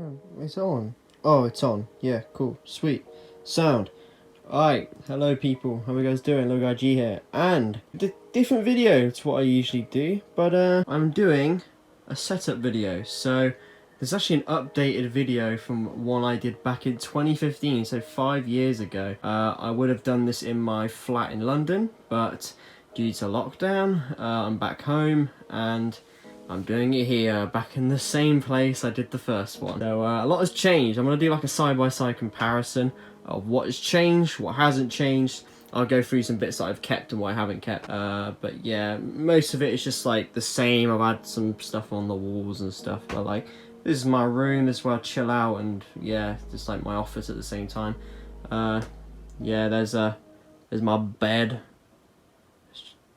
Oh, it's on. Oh, it's on. Yeah, cool. Sweet. Sound. Alright, hello people. How are you guys doing? Low Guy G here. And different video to what I usually do, but I'm doing a setup video. So there's actually an updated video from one I did back in 2015, so 5 years ago. I would have done this in my flat in London, but due to lockdown, I'm back home and I'm doing it here, back in the same place I did the first one. So a lot has changed. I'm going to do like a side-by-side comparison of what has changed, what hasn't changed. I'll go through some bits that I've kept and what I haven't kept. But yeah, most of it is just like the same. I've had some stuff on the walls and stuff, but like this is my room, this is where I chill out, and yeah, just like my office at the same time. Yeah, there's my bed.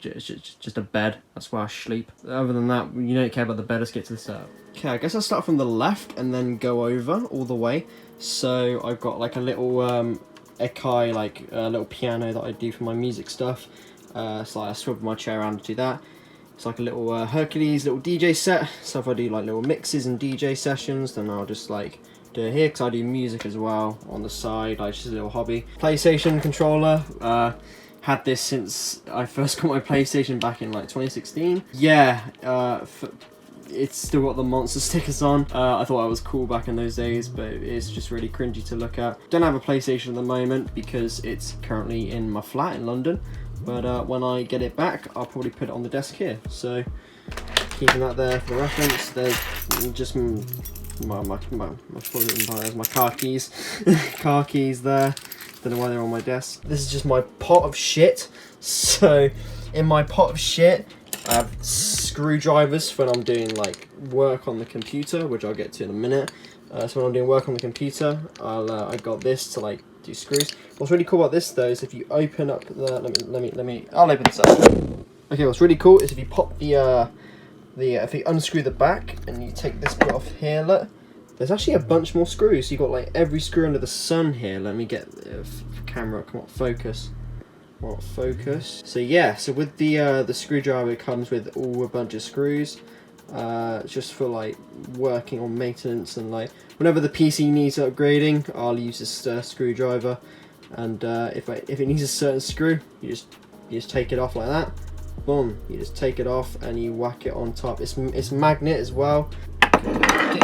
It's just a bed, that's where I sleep. Other than that, you don't care about the bed. Let's get to the setup. Okay, I guess I'll start from the left and then go over all the way. So I've got like a little Ekai, like a little piano that I do for my music stuff. So I swivel my chair around to do that. It's like a little Hercules little DJ set. So if I do like little mixes and DJ sessions, then I'll just like do it here, because I do music as well on the side, like just a little hobby. PlayStation controller. Had this since I first got my PlayStation back in like 2016. Yeah, it's still got the monster stickers on. I thought I was cool back in those days, but it's just really cringy to look at. Don't have a PlayStation at the moment because it's currently in my flat in London. But when I get it back, I'll probably put it on the desk here. So keeping that there for reference. There's just my car keys, car keys there. Don't know why they're on my desk. This is just my pot of shit. So in my pot of shit, I have screwdrivers when I'm doing like work on the computer, which I'll get to in a minute. So when I'm doing work on the computer, I got this to like do screws. What's really cool about this though is if you open up the I'll open this up. Okay, what's really cool is if you pop if you unscrew the back and you take this bit off here, look. There's actually a bunch more screws. So you've got like every screw under the sun here. Let me get the camera. Come on, focus. Come on, focus. So yeah, so with the screwdriver, it comes with a bunch of screws. Just for like working on maintenance and like whenever the PC needs upgrading, I'll use this screwdriver. And if it needs a certain screw, you just take it off like that. Boom! You just take it off and you whack it on top. It's magnet as well.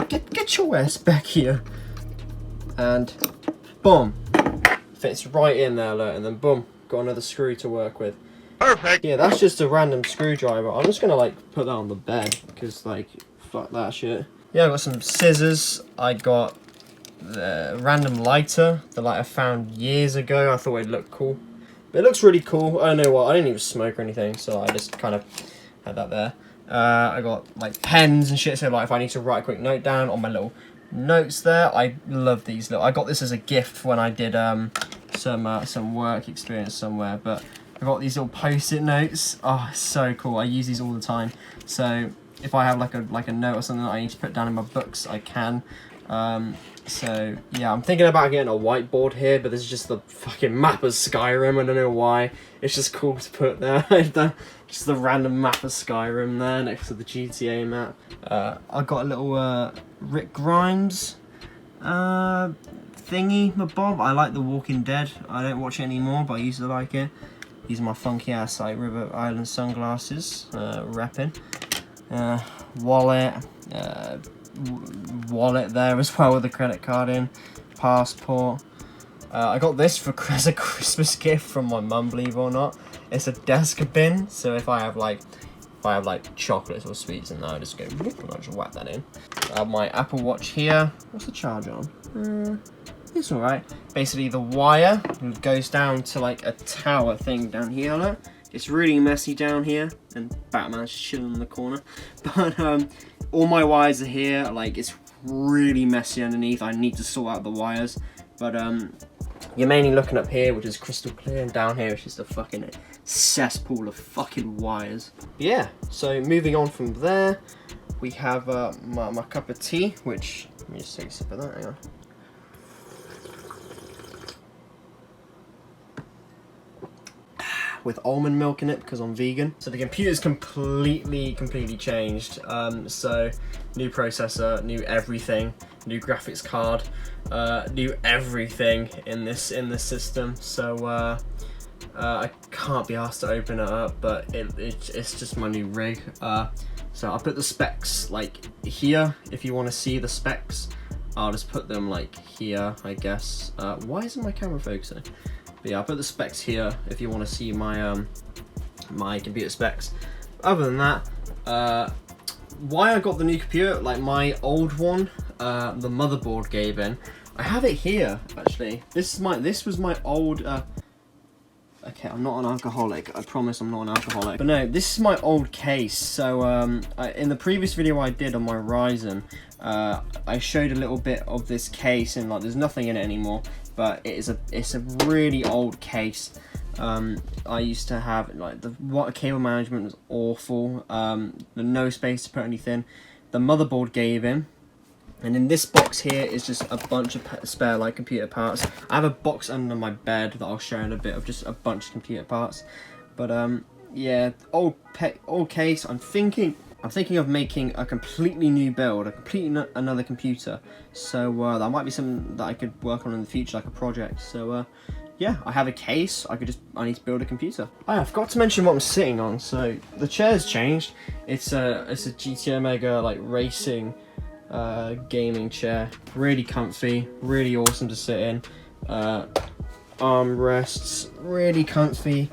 Get your ass back here, and boom, fits right in there, look, and then boom, got another screw to work with. Perfect. Yeah, that's just a random screwdriver. I'm just gonna like put that on the bed because like fuck that shit. Yeah, I got some scissors. I got the random lighter, the lighter I found years ago. I thought it'd look cool, but it looks really cool. I don't know what. I didn't even smoke or anything, so I just kind of had that there. I got like pens and shit, so like if I need to write a quick note down on my little notes there, I love these little. I got this as a gift when I did some work experience somewhere, but I got these little post-it notes. Oh, it's so cool. I use these all the time. So if I have like a note or something that I need to put down in my books, I can. So yeah, I'm thinking about getting a whiteboard here, but this is just the fucking map of Skyrim. I don't know why. It's just cool to put there. Just the random map of Skyrim there next to the GTA map. I got a little Rick Grimes thingy, my bob. I like The Walking Dead. I don't watch it anymore, but I used to like it. These are my funky ass like River Island sunglasses. Repping. Wallet there as well with the credit card in. Passport. I got this as a Christmas gift from my mum, believe it or not. It's a desk bin, so if I have like chocolates or sweets in there, I just go whoop, and I just whack that in. I have my Apple Watch here. What's the charge on? It's alright. Basically the wire goes down to like a tower thing down here. Look. It's really messy down here, and Batman's chilling in the corner. But all my wires are here. Like it's really messy underneath. I need to sort out the wires. But you're mainly looking up here, which is crystal clear, and down here it's just a fucking cesspool of fucking wires. Yeah, so moving on from there, we have my cup of tea, which, let me just take a sip of that, hang on. with almond milk in it because I'm vegan. So the computer's completely changed. So new processor, new everything, new graphics card, new everything in this system. So I can't be asked to open it up, but it's just my new rig. So I'll put the specs like here if you want to see the specs. I'll just put them like here, I guess. Why isn't my camera focusing? But yeah, I'll put the specs here if you want to see my my computer specs. Other than that, why I got the new computer, like my old one, the motherboard gave in. I have it here actually. This was my old. Okay, I'm not an alcoholic. I promise I'm not an alcoholic. But no, this is my old case. So in the previous video I did on my Ryzen, I showed a little bit of this case, and like there's nothing in it anymore. But it's a really old case. I used to have like the water cable management was awful. The no space to put anything. The motherboard gave in. And in this box here is just a bunch of spare like computer parts. I have a box under my bed that I'll show in a bit of just a bunch of computer parts. But yeah, old case. I'm thinking of making a completely new build, a completely another computer. So that might be something that I could work on in the future, like a project. So yeah, I have a case. I need to build a computer. I forgot to mention what I'm sitting on. So the chair's changed. It's a GT Omega like racing gaming chair, really comfy, really awesome to sit in. Armrests, really comfy.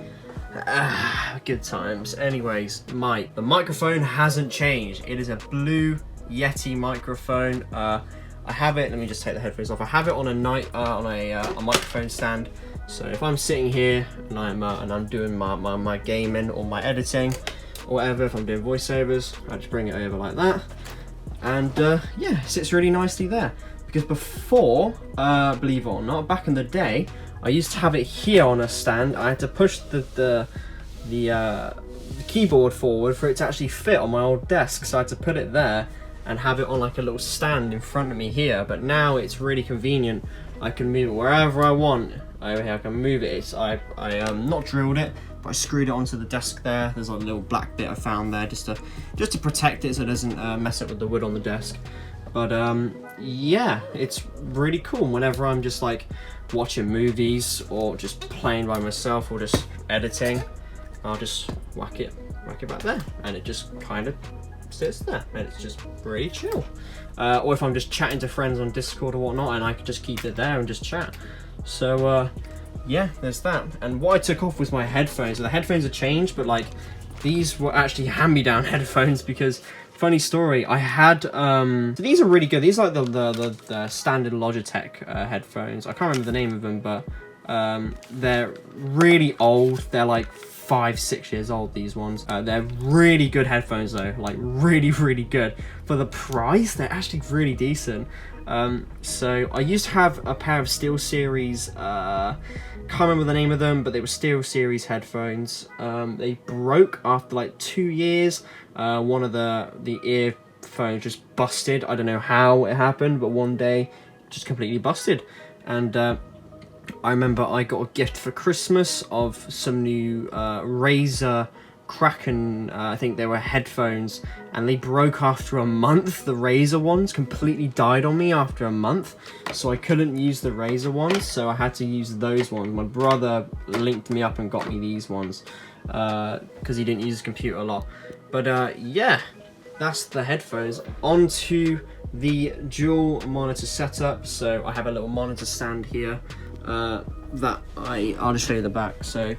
Good times. Anyways, the microphone hasn't changed. It is a blue Yeti microphone. I have it. Let me just take the headphones off. I have it on a microphone stand. So if I'm sitting here and I'm doing my gaming or my editing or whatever, if I'm doing voiceovers, I just bring it over like that. And yeah, it sits really nicely there. Because before, believe it or not, back in the day, I used to have it here on a stand. I had to push the keyboard forward for it to actually fit on my old desk. So I had to put it there and have it on like a little stand in front of me here. But now it's really convenient. I can move it wherever I want. I can move it. I not drilled it, but I screwed it onto the desk there. There's a little black bit I found there just to protect it so it doesn't mess up with the wood on the desk. But yeah, it's really cool. Whenever I'm just like watching movies or just playing by myself or just editing, I'll just whack it back there, and it just kind of sits there, and it's just really chill. Or if I'm just chatting to friends on Discord or whatnot, and I can just keep it there and just chat. So yeah, there's that. And what I took off was my headphones. The headphones have changed, but like these were actually hand-me-down headphones because, funny story, I had so these are really good. These are like the standard Logitech headphones. I can't remember the name of them, but they're really old. They're like 5-6 years old, these ones. They're really good headphones though, like really good. For the price, they're actually really decent. So I used to have a pair of SteelSeries, can't remember the name of them, but they were SteelSeries headphones. They broke after like 2 years. One of the earphones just busted. I don't know how it happened, but one day it just completely busted. And I remember I got a gift for Christmas of some new Razer Kraken, I think they were headphones, and they broke after a month. The Razer ones completely died on me after a month, so I couldn't use the Razer ones, so I had to use those ones. My brother linked me up and got me these ones because he didn't use his computer a lot. But yeah, that's the headphones. Onto the dual monitor setup. So I have a little monitor stand here that I'll just show you the back. So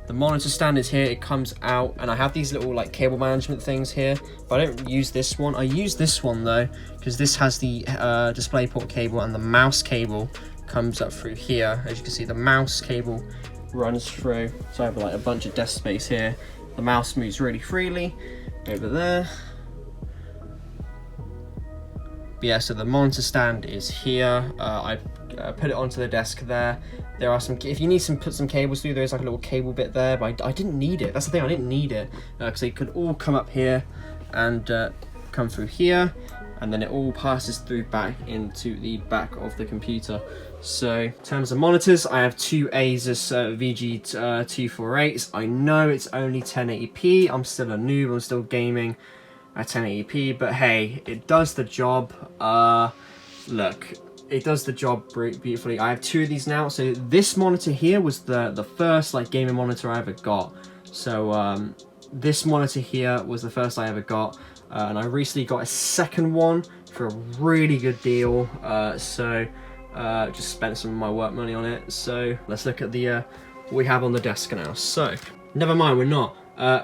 the monitor stand is here, it comes out, and I have these little like cable management things here, but I don't use this one. I use this one though, because this has the DisplayPort cable, and the mouse cable comes up through here. As you can see, the mouse cable runs through, so I have like a bunch of desk space here. The mouse moves really freely over there. But yeah, so the monitor stand is here. I put it onto the desk there. There are some, if you need put some cables through, there's like a little cable bit there, but I didn't need it. That's the thing, I didn't need it, because they could all come up here and come through here. and then it all passes through back into the back of the computer. So in terms of monitors, I have two Asus VG248s. I know it's only 1080p. I'm still a noob. I'm still gaming at 1080p, but hey, it does the job. Look, it does the job beautifully. I have two of these now. So this monitor here was the first like gaming monitor I ever got. So this monitor here was the first I ever got, and I recently got a second one for a really good deal. Just spent some of my work money on it. So let's look at the what we have on the desk now. So never mind, we're not.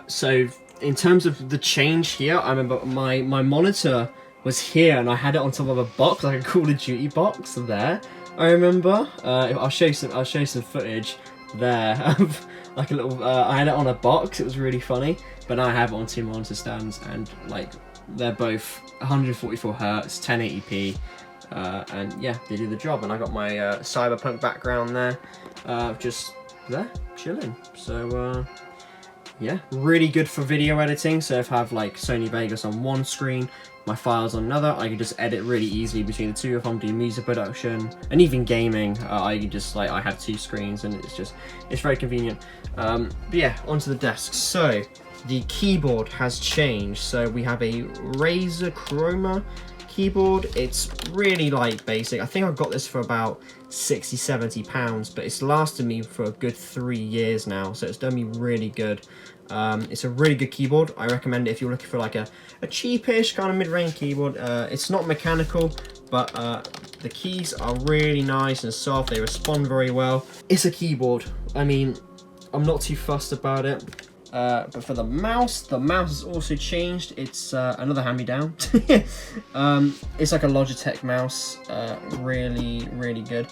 So in terms of the change here, I remember my monitor was here and I had it on top of a box, like a Call of Duty box there. I remember. I'll show you some footage there of like a little. I had it on a box. It was really funny. But now I have it on two monitor stands, and like they're both 144 Hz, 1080p, and yeah, they do the job. And I got my cyberpunk background there, just there chilling. So yeah, really good for video editing. So if I have like Sony Vegas on one screen, my files on another, I can just edit really easily between the two. If I'm doing music production and even gaming, I can just like, I have two screens, and it's very convenient. But yeah, onto the desk. So the keyboard has changed. So we have a Razer Chroma keyboard. It's really like basic. I think I got this for about 60-70 pounds, but it's lasted me for a good 3 years now, so it's done me really good. It's a really good keyboard. I recommend it if you're looking for like a cheapish kind of mid-range keyboard. It's not mechanical, but the keys are really nice and soft. They respond very well. It's a keyboard. I mean, I'm not too fussed about it. But for the mouse has also changed. It's another hand-me-down. It's like a Logitech mouse. Really, really good.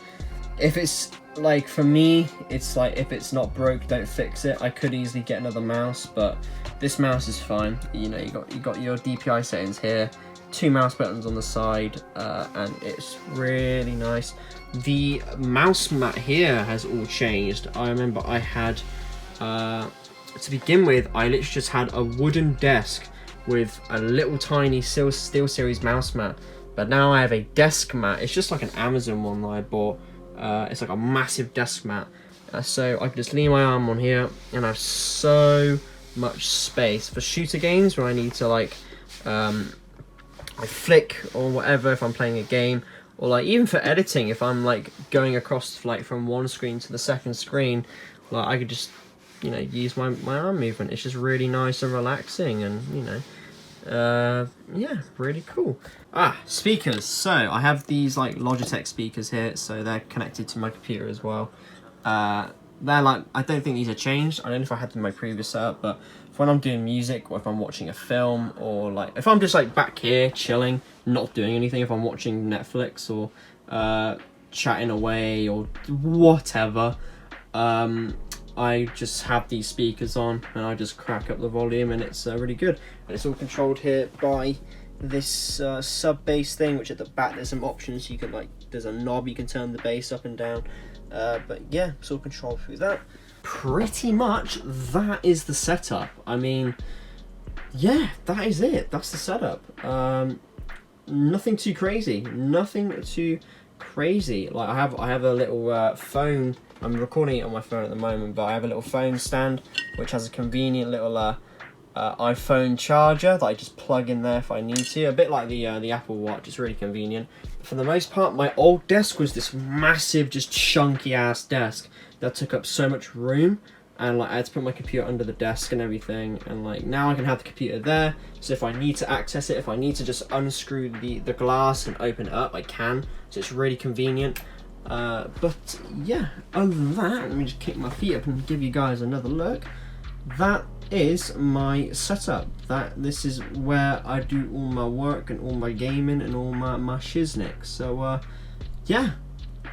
If it's like, for me, it's like, if it's not broke, don't fix it. I could easily get another mouse, but this mouse is fine. You know, you got your DPI settings here, two mouse buttons on the side, and it's really nice. The mouse mat here has all changed. I remember I had, to begin with, I literally just had a wooden desk with a little tiny SteelSeries mouse mat, but now I have a desk mat. It's just like an Amazon one that I bought. It's like a massive desk mat, so I can just lean my arm on here and I have so much space for shooter games where I need to like I flick or whatever if I'm playing a game, or like even for editing if I'm like going across like from one screen to the second screen, like I could just, you know, use my arm movement. It's just really nice and relaxing, and you know, yeah, really cool. Speakers. So I have these like Logitech speakers here, so they're connected to my computer as well. They're like, I don't think these are changed. I don't know if I had them in my previous setup, but when I'm doing music, or if I'm watching a film, or like if I'm just like back here chilling, not doing anything, if I'm watching Netflix or chatting away or whatever, I just have these speakers on and I just crack up the volume, and it's really good. And it's all controlled here by this sub bass thing, which at the back there's some options. You can like, there's a knob you can turn the bass up and down, but yeah, it's all controlled through that. Pretty much that is the setup. I mean, yeah, that is it. That's the setup. Nothing too crazy. Nothing too crazy. Like I have a little phone. I'm recording it on my phone at the moment, but I have a little phone stand which has a convenient little iPhone charger that I just plug in there if I need to. A bit like the Apple Watch. It's really convenient. For the most part, my old desk was this massive, just chunky ass desk that took up so much room, and like I had to put my computer under the desk and everything. And like now I can have the computer there, so if I need to access it, if I need to just unscrew the glass and open it up, I can. So it's really convenient. But yeah, other than that, let me just kick my feet up and give you guys another look. That is my setup. This is where I do all my work and all my gaming and all my shiznick. So yeah,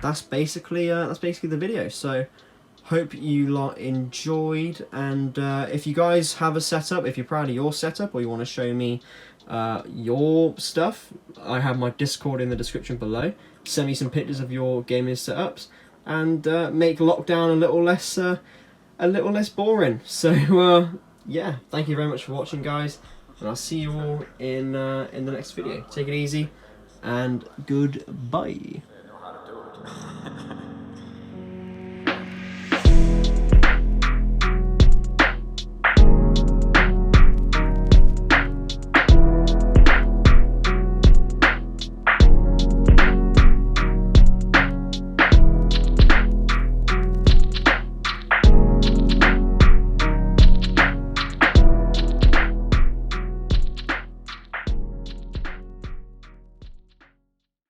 that's basically the video. So hope you lot enjoyed, and if you guys have a setup, if you're proud of your setup, or you want to show me your stuff, I have my Discord in the description below. Send me some pictures of your gaming setups, and make lockdown a little less boring. So yeah, thank you very much for watching, guys. and I'll see you all in the next video. Take it easy, and goodbye.